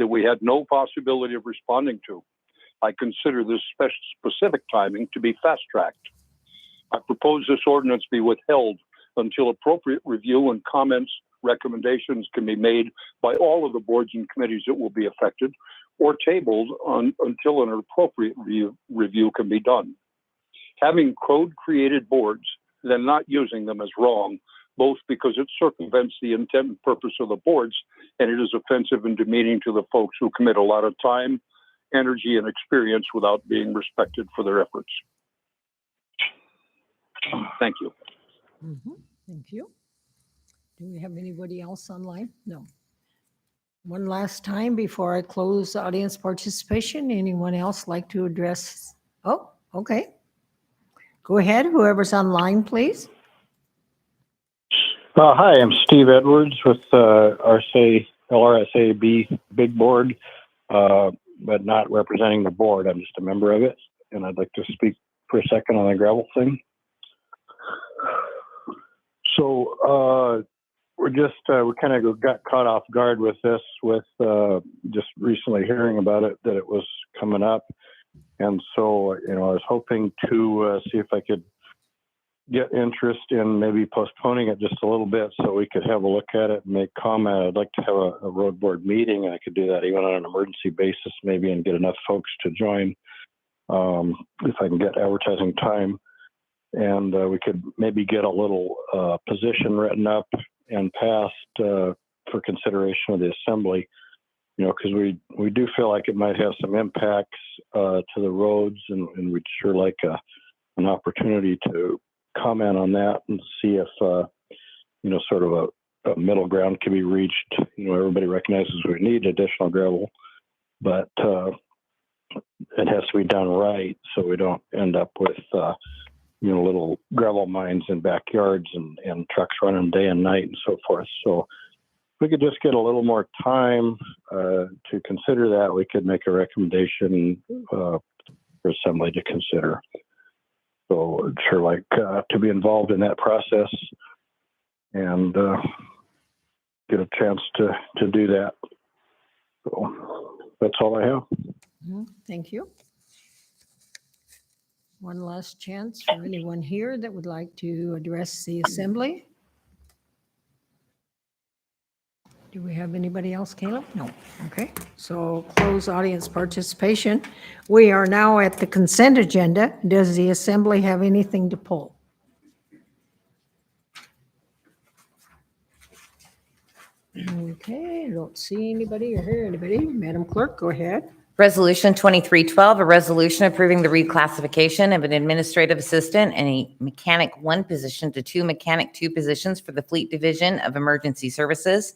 that we had no possibility of responding to. I consider this specific timing to be fast-tracked. I propose this ordinance be withheld until appropriate review and comments, recommendations can be made by all of the boards and committees that will be affected, or tabled until an appropriate review can be done. Having code-created boards, then not using them is wrong, both because it circumvents the intent and purpose of the boards, and it is offensive and demeaning to the folks who commit a lot of time, energy, and experience without being respected for their efforts. Thank you. Thank you. Do we have anybody else online? No. One last time before I close audience participation, anyone else like to address? Oh, okay. Go ahead, whoever's online, please. Hi, I'm Steve Edwards with LRSAB Big Board, but not representing the board. I'm just a member of it, and I'd like to speak for a second on the gravel thing. So we kind of got caught off guard with this, with just recently hearing about it, that it was coming up. And so, I was hoping to see if I could get interest in maybe postponing it just a little bit so we could have a look at it and make comment. I'd like to have a road board meeting, and I could do that even on an emergency basis maybe, and get enough folks to join if I can get advertising time. And we could maybe get a little position written up and passed for consideration of the assembly, because we do feel like it might have some impacts to the roads, and we'd sure like an opportunity to comment on that and see if, sort of a middle ground can be reached. Everybody recognizes we need additional gravel, but it has to be done right so we don't end up with little gravel mines in backyards and trucks running day and night and so forth. So if we could just get a little more time to consider that, we could make a recommendation for assembly to consider. So I'd sure like to be involved in that process and get a chance to do that. So that's all I have. Thank you. One last chance for anyone here that would like to address the assembly. Do we have anybody else, Caleb? No. Okay. So close audience participation. We are now at the consent agenda. Does the assembly have anything to pull? Okay, I don't see anybody or hear anybody. Madam Clerk, go ahead. Resolution 2312, a resolution approving the reclassification of an administrative assistant and a mechanic 1 position to 2 mechanic 2 positions for the Fleet Division of Emergency Services.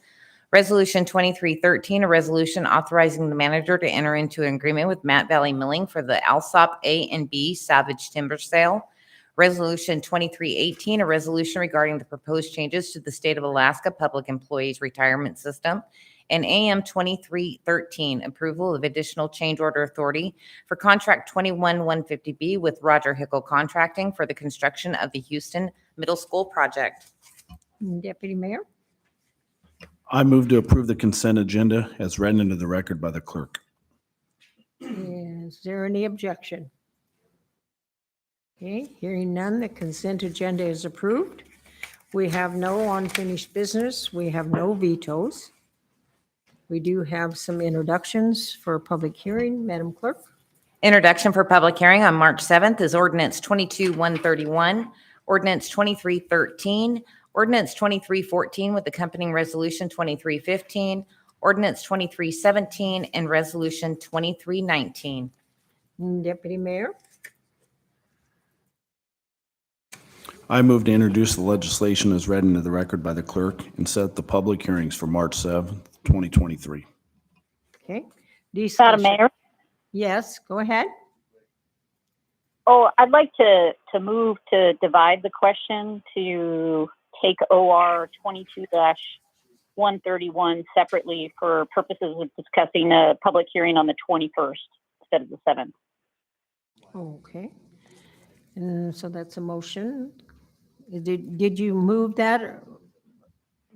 Resolution 2313, a resolution authorizing the manager to enter into an agreement with Matt Valley Milling for the Alsop A and B salvage timber sale. Resolution 2318, a resolution regarding the proposed changes to the State of Alaska Public Employees Retirement System. And AM 2313, approval of additional change order authority for contract 21150B with Roger Hickle Contracting for the construction of the Houston Middle School project. Deputy Mayor? I move to approve the consent agenda as read into the record by the clerk. Is there any objection? Okay, hearing none, the consent agenda is approved. We have no unfinished business. We have no vetoes. We do have some introductions for public hearing. Madam Clerk? Introduction for public hearing on March 7th is ordinance 22-131, ordinance 2313, ordinance 2314 with accompanying resolution 2315, ordinance 2317, and resolution 2319. Deputy Mayor? I move to introduce the legislation as read into the record by the clerk and set the public hearings for March 7th, 2023. Okay. Madam Mayor? Yes, go ahead. Oh, I'd like to move to divide the question to take OR 22-131 separately for purposes of discussing a public hearing on the 21st instead of the 7th. Okay. And so that's a motion. Did you move that?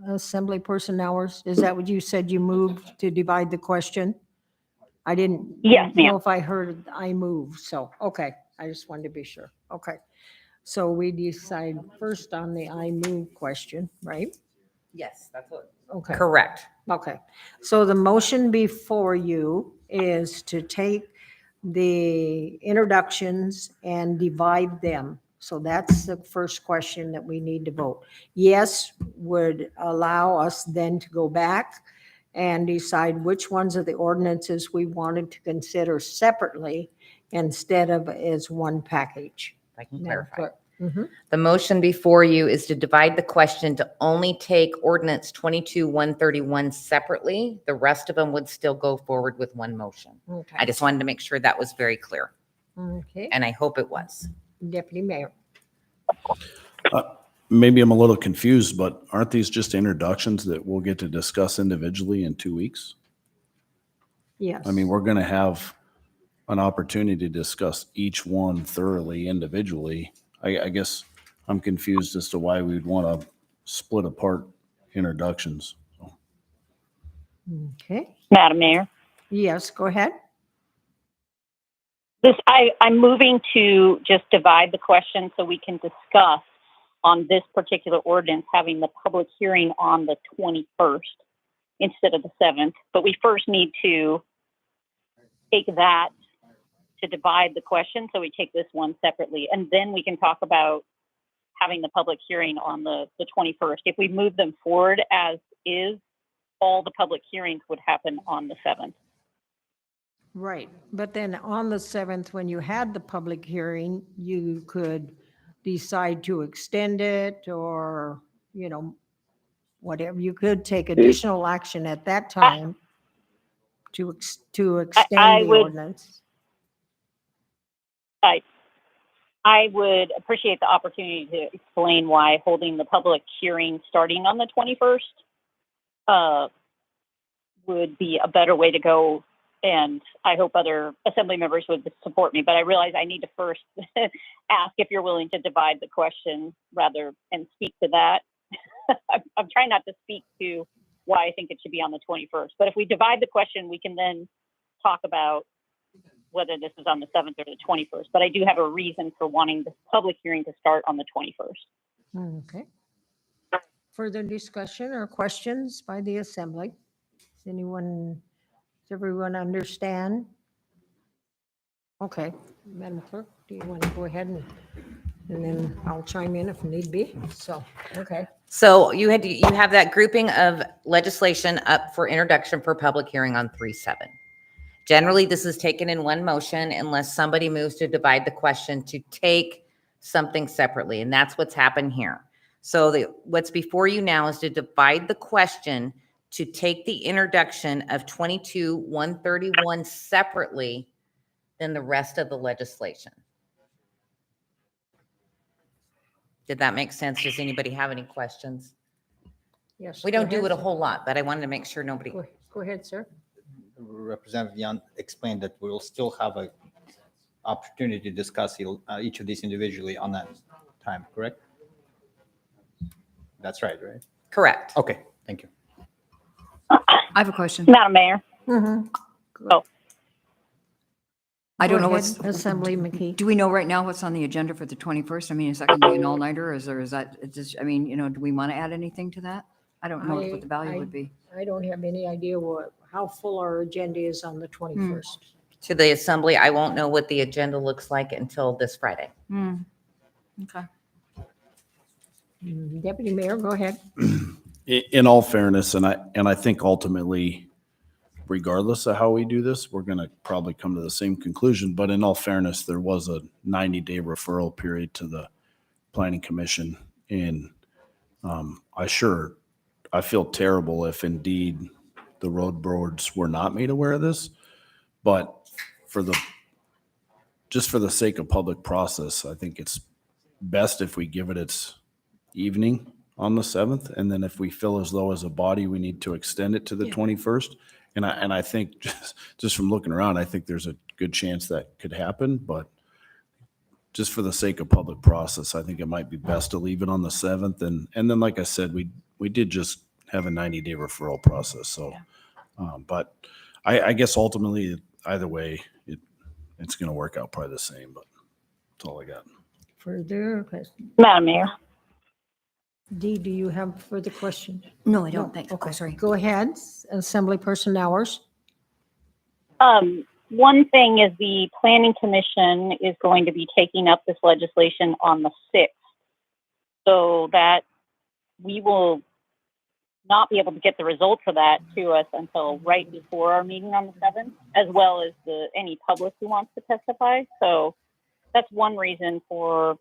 Assembly Person Hours? Is that what you said you moved to divide the question? I didn't Yes, ma'am. know if I heard I move, so, okay, I just wanted to be sure. Okay. So we decide first on the I move question, right? Yes, that's what. Okay. Correct. Okay, so the motion before you is to take the introductions and divide them. So that's the first question that we need to vote. Yes would allow us then to go back and decide which ones of the ordinances we wanted to consider separately instead of as one package. If I can Madam clarify. Clerk. Mhm. The motion before you is to divide the question to only take ordinance 22-131 separately. The rest of them would still go forward with one motion. I Okay, just wanted to make sure that was very clear, okay, and I hope it was. Deputy Mayor. Maybe I'm a little confused, but aren't these just introductions that we'll get to discuss individually in 2 weeks? Yes. I mean, we're going to have an opportunity to discuss each one thoroughly individually. I guess I'm confused as to why we'd want to split apart introductions. Okay, Madam Mayor. yes, go ahead. I'm moving to just divide the question so we can discuss on this particular ordinance, having the public hearing on the 21st instead of the 7th. But we first need to take that to divide the question. So we take this one separately, and then we can talk about having the public hearing on the 21st. If we move them forward as is, all the public hearings would happen on the 7th. Right, but then on the 7th, when you had the public hearing, you could decide to extend it or, whatever. You could take additional action at that time to extend I the would- ordinance. I would appreciate the opportunity to explain why holding the public hearing starting on the 21st would be a better way to go. And I hope other assembly members would support me, but I realize I need to first ask if you're willing to divide the question rather and speak to that. I'm trying not to speak to why I think it should be on the 21st, but if we divide the question, we can then talk about whether this is on the 7th or the 21st. But I do have a reason for wanting the public hearing to start on the 21st. Okay. Further discussion or questions by the assembly? Does everyone understand? Okay, Madam Clerk, do you want to go ahead and then I'll chime in if need be? So, okay. So you have that grouping of legislation up for introduction for public hearing on 3/7. Generally, this is taken in one motion unless somebody moves to divide the question to take something separately, and that's what's happened here. So what's before you now is to divide the question to take the introduction of 22-131 separately than the rest of the legislation. Did that make sense? Does anybody have any questions? Yes. We go don't do ahead, it a sir. whole lot, but I wanted to make sure nobody. Go ahead, sir. Representative Young explained that we will still have a opportunity to discuss each of these individually on that time, correct? That's right? Correct. Okay, thank you. I have a question. Madam Mayor. Mhm. I don't Go know ahead, what's, Assembly McKee. do we know right now what's on the agenda for the 21st? I mean, is that going to be an all-nighter or is that, it's just, I mean, do we want to add anything to that? I don't know what the value would be. I don't have any idea how full our agenda is on the 21st. To the assembly, I won't know what the agenda looks like until this Friday. Okay. Deputy Mayor, go ahead. In all fairness, and I think ultimately, regardless of how we do this, we're going to probably come to the same conclusion. But in all fairness, there was a 90-day referral period to the Planning Commission. And I feel terrible if indeed the road boards were not made aware of this. But just for the sake of public process, I think it's best if we give it its evening on the 7th. And then if we feel as though as a body, we need to extend it to the 21st. And I think just from looking around, I think there's a good chance that could happen, but just for the sake of public process, I think it might be best to leave it on the 7th. And then, like I said, we did just have a 90-day referral process. So, but I guess ultimately, either way, it's going to work out probably the same, but that's all I got. Further question? Madam Mayor. Dee, do you have further questions? No, I don't think. Okay, Oh, sorry. go ahead. Assemblyperson Nowers. One thing is the Planning Commission is going to be taking up this legislation on the 6th. So that we will not be able to get the results of that to us until right before our meeting on the 7th, as well as any public who wants to testify. So that's one reason for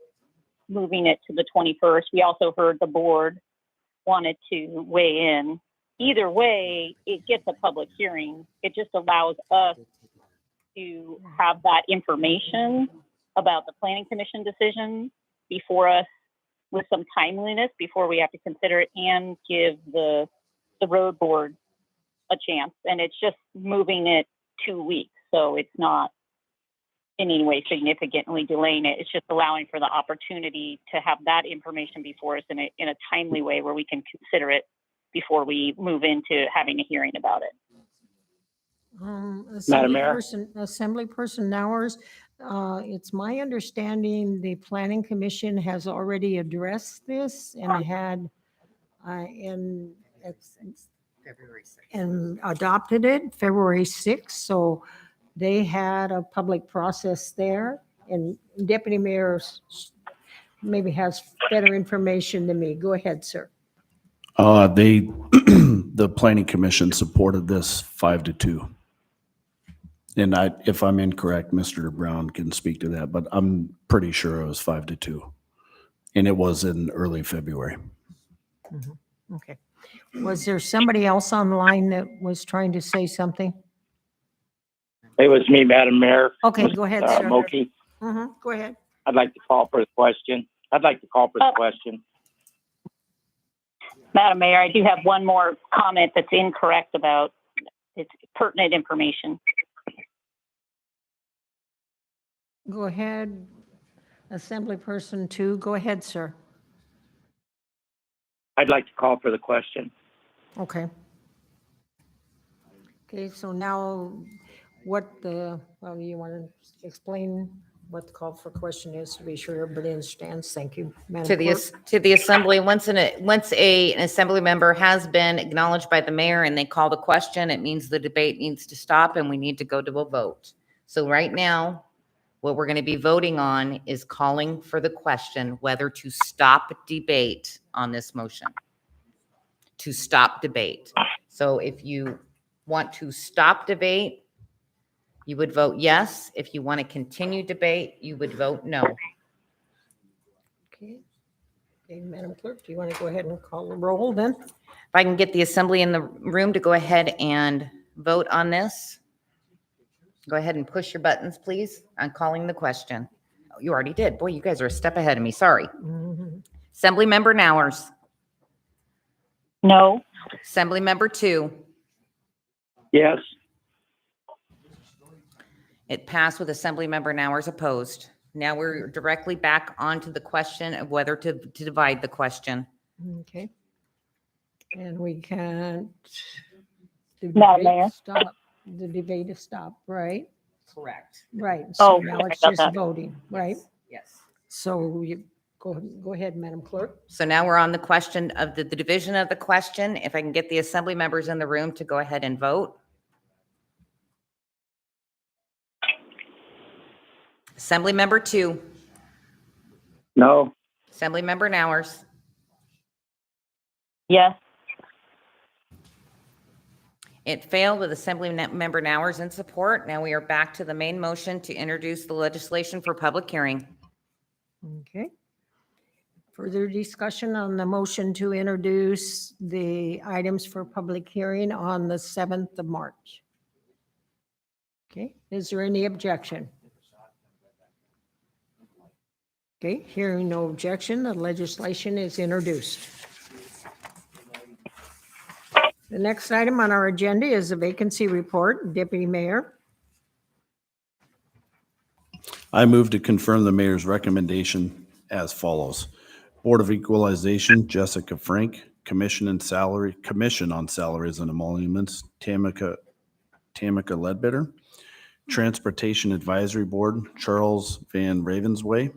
moving it to the 21st. We also heard the board wanted to weigh in. Either way, it gets a public hearing. It just allows us to have that information about the Planning Commission decision before us with some timeliness before we have to consider it, and give the road board a chance. And it's just moving it 2 weeks. So it's not in any way significantly delaying it. It's just allowing for the opportunity to have that information before us in a timely way where we can consider it before we move into having a hearing about it. Madam Mayor? Assemblyperson Nowers, it's my understanding the Planning Commission has already addressed this and had, and adopted it February 6th. So they had a public process there, and Deputy Mayor maybe has better information than me. Go ahead, sir. The Planning Commission supported this 5-2. And if I'm incorrect, Mr. Brown can speak to that, but I'm pretty sure it was 5-2. And it was in early February. Okay. Was there somebody else online that was trying to say something? It was me, Madam Mayor. Okay, go ahead, sir. Moki. Go ahead. I'd like to call for the question. Madam Mayor, I do have one more comment that's incorrect about it's pertinent information. Go ahead. Assemblyperson 2, go ahead, sir. I'd like to call for the question. Okay. Okay, so now you want to explain what the call for question is to be sure everybody understands? Thank you, Madam Clerk. To the assembly, once an assembly member has been acknowledged by the mayor and they call the question, it means the debate needs to stop and we need to go to a vote. So right now, what we're going to be voting on is calling for the question whether to stop debate on this motion. To stop debate. So if you want to stop debate, you would vote yes. If you want to continue debate, you would vote no. Okay, Madam Clerk, do you want to go ahead and call the roll then? If I can get the assembly in the room to go ahead and vote on this. Go ahead and push your buttons, please, on calling the question. Oh, you already did. Boy, you guys are a step ahead of me. Sorry. Assembly Member Nowers. No. Assembly Member 2. Yes. It passed with Assembly Member Nowers opposed. Now we're directly back onto the question of whether to divide the question. Okay. And we can't. the Madam debate Mayor? stop- The debate is stopped, right? Correct. Right. So Oh, now sorry it's about just that. voting, right? Yes. So you go ahead, Madam Clerk. So now we're on the question of the division of the question. If I can get the assembly members in the room to go ahead and vote. Assembly Member 2. No. Assembly Member Nowers. Yes. It failed with Assembly Member Nowers in support. Now we are back to the main motion to introduce the legislation for public hearing. Okay. Further discussion on the motion to introduce the items for public hearing on the 7th of March. Okay, is there any objection? Okay, hearing no objection, the legislation is introduced. The next item on our agenda is a vacancy report. Deputy Mayor. I move to confirm the mayor's recommendation as follows. Board of Equalization, Jessica Frank. Commission on Salaries and Emoluments, Tamika Ledbetter. Transportation Advisory Board, Charles Van Ravensway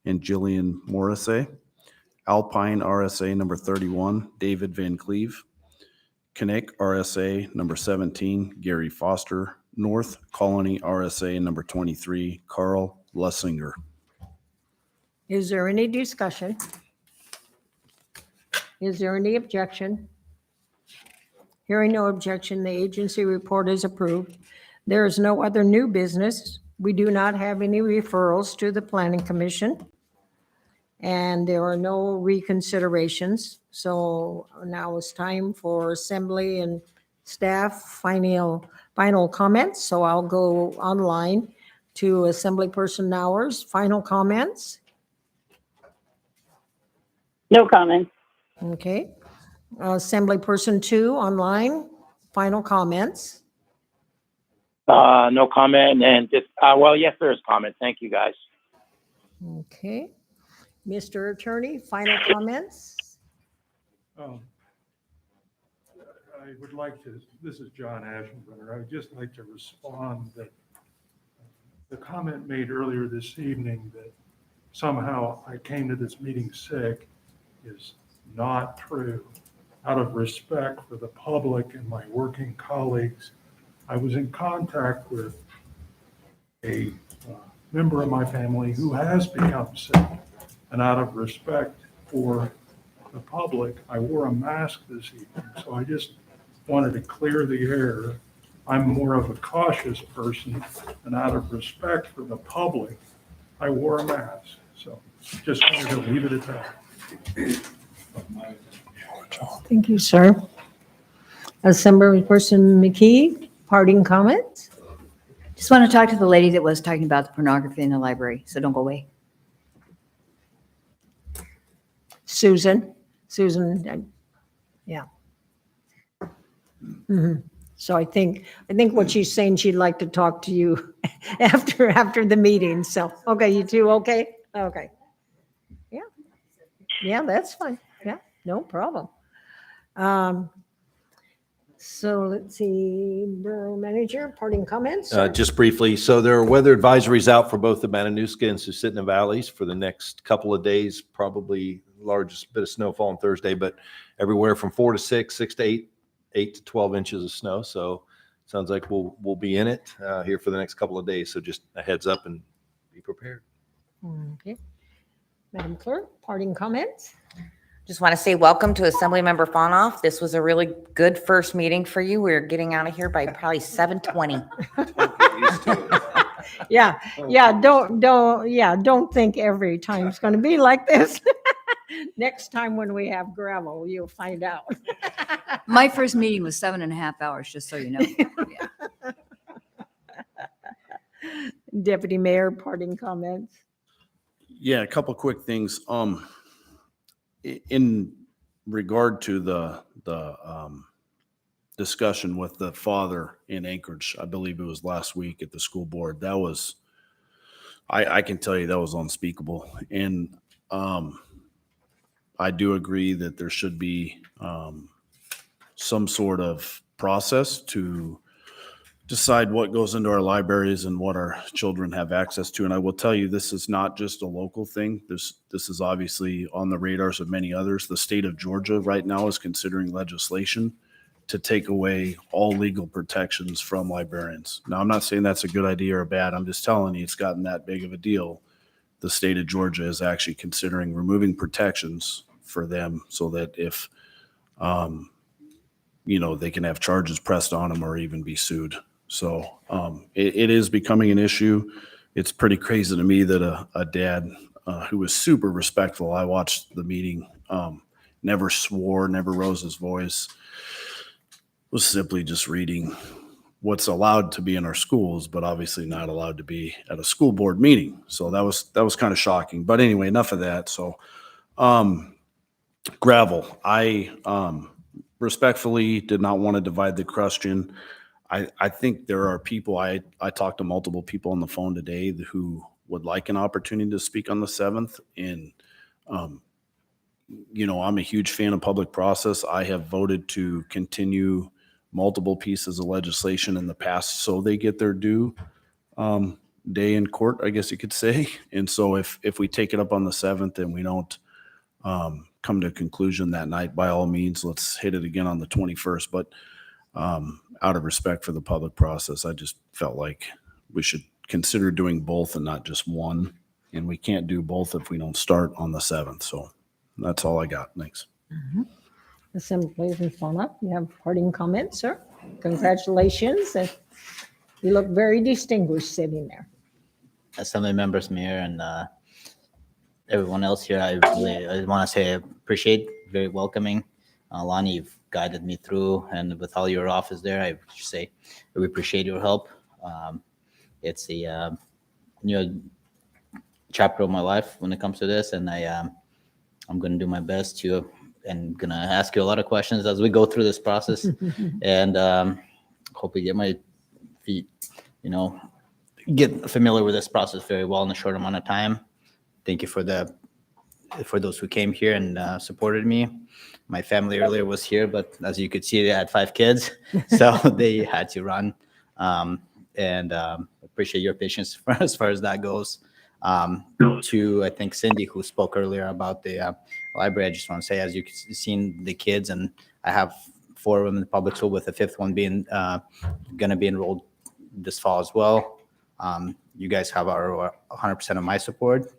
and Jillian Morrissey. Alpine RSA number 31, David Van Cleve. Connect RSA number 17, Gary Foster. North Colony RSA number 23, Carl Lessinger. Is there any discussion? Is there any objection? Hearing no objection, the agency report is approved. There is no other new business. We do not have any referrals to the Planning Commission. And there are no reconsiderations. So now it's time for Assembly and staff final comments. So I'll go online to Assemblyperson Nowers. Final comments? No comment. Okay. Assemblyperson 2 online, final comments. No comment. And just, well, yes, there is comment. Thank you, guys. Okay. Mr. Attorney, final comments? I would like to, this is John Ashenbrunner, I would just like to respond that the comment made earlier this evening that somehow I came to this meeting sick is not true. Out of respect for the public and my working colleagues, I was in contact with a member of my family who has become sick. And out of respect for the public, I wore a mask this evening. So I just wanted to clear the air. I'm more of a cautious person, and out of respect for the public, I wore a mask. So just wanted to leave it at that. Thank you, sir. Assemblyperson McKee, parting comments? Just want to talk to the lady that was talking about the pornography in the library, so don't go away. Susan, yeah. So I think what she's saying, she'd like to talk to you after the meeting. So, okay, you two, okay? Okay. Yeah, that's fine. Yeah, no problem. So let's see, Borough Manager, parting comments? Just briefly, so there are weather advisories out for both the Matanuska and Susitna valleys for the next couple of days, probably largest bit of snowfall on Thursday, but everywhere from 4 to 6, 6 to 8 to 12 inches of snow. So sounds like we'll be in it here for the next couple of days. So just a heads up and be prepared. Okay. Madam Clerk, parting comments? Just want to say welcome to Assemblymember Fonoff. This was a really good first meeting for you. We're getting out of here by probably 7:20. Yeah, don't think every time's going to be like this. Next time when we have gravel, you'll find out. My first meeting was 7.5 hours, just so you know. Yeah. Deputy Mayor, parting comments? Yeah, a couple quick things. In regard to the discussion with the father in Anchorage, I believe it was last week at the school board, that was, I can tell you that was unspeakable. And I do agree that there should be some sort of process to decide what goes into our libraries and what our children have access to. And I will tell you, this is not just a local thing. This is obviously on the radars of many others. The state of Georgia right now is considering legislation to take away all legal protections from librarians. Now, I'm not saying that's a good idea or bad. I'm just telling you it's gotten that big of a deal. The state of Georgia is actually considering removing protections for them so that if, they can have charges pressed on them or even be sued. So it is becoming an issue. It's pretty crazy to me that a dad who was super respectful, I watched the meeting, never swore, never rose his voice, was simply just reading what's allowed to be in our schools, but obviously not allowed to be at a school board meeting. So that was kind of shocking. But anyway, enough of that. So gravel, I respectfully did not want to divide the question. I think there are people, I talked to multiple people on the phone today who would like an opportunity to speak on the 7th. And, I'm a huge fan of public process. I have voted to continue multiple pieces of legislation in the past so they get their due day in court, I guess you could say. And so if we take it up on the 7th and we don't come to a conclusion that night, by all means, let's hit it again on the 21st. But out of respect for the public process, I just felt like we should consider doing both and not just one. And we can't do both if we don't start on the 7th. So that's all I got. Thanks. Assemblyman Fauna, you have parting comments, sir? Congratulations. You look very distinguished sitting there. Assembly members, Mayor, and everyone else here, I want to say I appreciate, very welcoming. Lonnie, you've guided me through, and with all your office there, I should say we appreciate your help. It's a new chapter of my life when it comes to this, and I'm going to do my best to, and going to ask you a lot of questions as we go through this process, and hopefully get my feet, get familiar with this process very well in a short amount of time. Thank you for those who came here and supported me. My family earlier was here, but as you could see, they had 5 kids, so they had to run. And appreciate your patience as far as that goes. To, I think, Cindy, who spoke earlier about the library, I just want to say, as you've seen the kids, and I have 4 of them in the public school, with the 5th one being going to be enrolled this fall as well. You guys have our 100% of my support.